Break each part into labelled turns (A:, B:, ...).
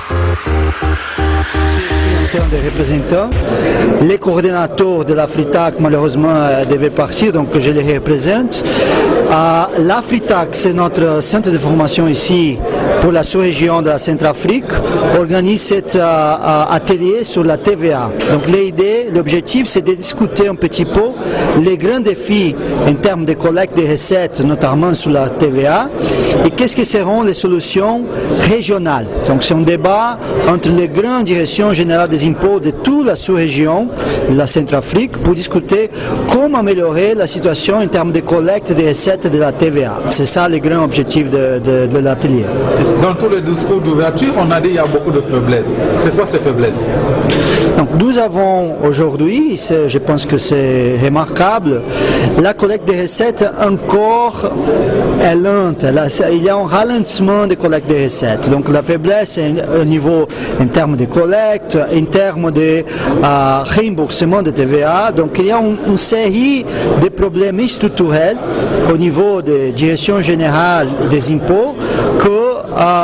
A: En termes de représentants, les coordinateurs de l'Afritac malheureusement devaient partir, donc je les représente. L'Afritac, c'est notre centre de formation ici pour la sous-région de la Centrafrique, organise cet atelier sur la TVA. Donc l'idée, l'objectif, c'est de discuter un petit peu les grands défis en termes de collecte des recettes, notamment sur la TVA, et qu'est-ce que seront les solutions régionales. Donc c'est un débat entre les grandes directions générales des impôts de toute la sous-région de la Centrafrique pour discuter comment améliorer la situation en termes de collecte des recettes de la TVA. C'est ça le grand objectif de l'atelier.
B: Dans tous les discours d'ouverture, on a dit qu'il y a beaucoup de faiblesses. C'est quoi ces faiblesses?
A: Donc nous avons aujourd'hui, je pense que c'est remarquable, la collecte des recettes encore est lente. Il y a un ralentissement de collecte des recettes. Donc la faiblesse est au niveau en termes de collecte, en termes de remboursement de TVA. Donc il y a une série de problèmes structurels au niveau de direction générale des impôts que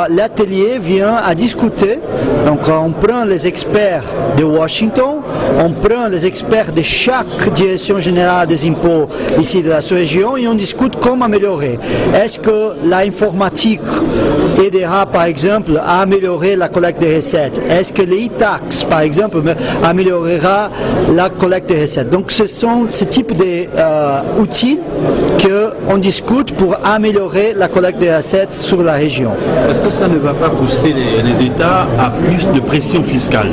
A: l'atelier vient à discuter. Donc on prend les experts de Washington, on prend les experts de chaque direction générale des impôts ici de la sous-région et on discute comment améliorer. Est-ce que l'informatique aidera par exemple à améliorer la collecte des recettes? Est-ce que les e-tax par exemple améliorera la collecte des recettes? Donc ce sont ce type d'outils qu'on discute pour améliorer la collecte des recettes sur la région.
C: Est-ce que ça ne va pas pousser les États à plus de pression fiscale?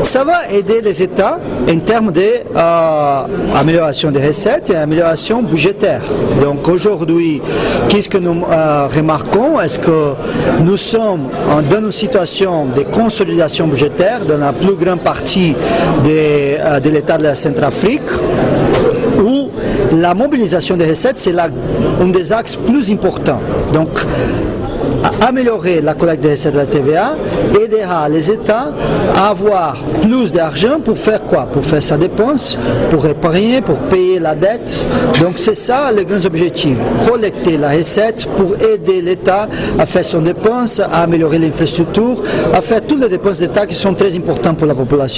A: Ça va aider les États en termes d'amélioration des recettes et amélioration budgétaire. Donc aujourd'hui, qu'est-ce que nous remarquons? Est-ce que nous sommes dans une situation de consolidation budgétaire dans la plus grande partie de l'État de la Centrafrique, où la mobilisation des recettes, c'est un des axes plus importants. Donc, améliorer la collecte des recettes de la TVA aidera les États à avoir plus d'argent pour faire quoi? Pour faire sa dépense, pour épargner, pour payer la dette. Donc c'est ça le grand objectif, collecter la recette pour aider l'État à faire son dépense, à améliorer l'infrastructure, à faire toutes les dépenses d'État qui sont très importantes pour la population.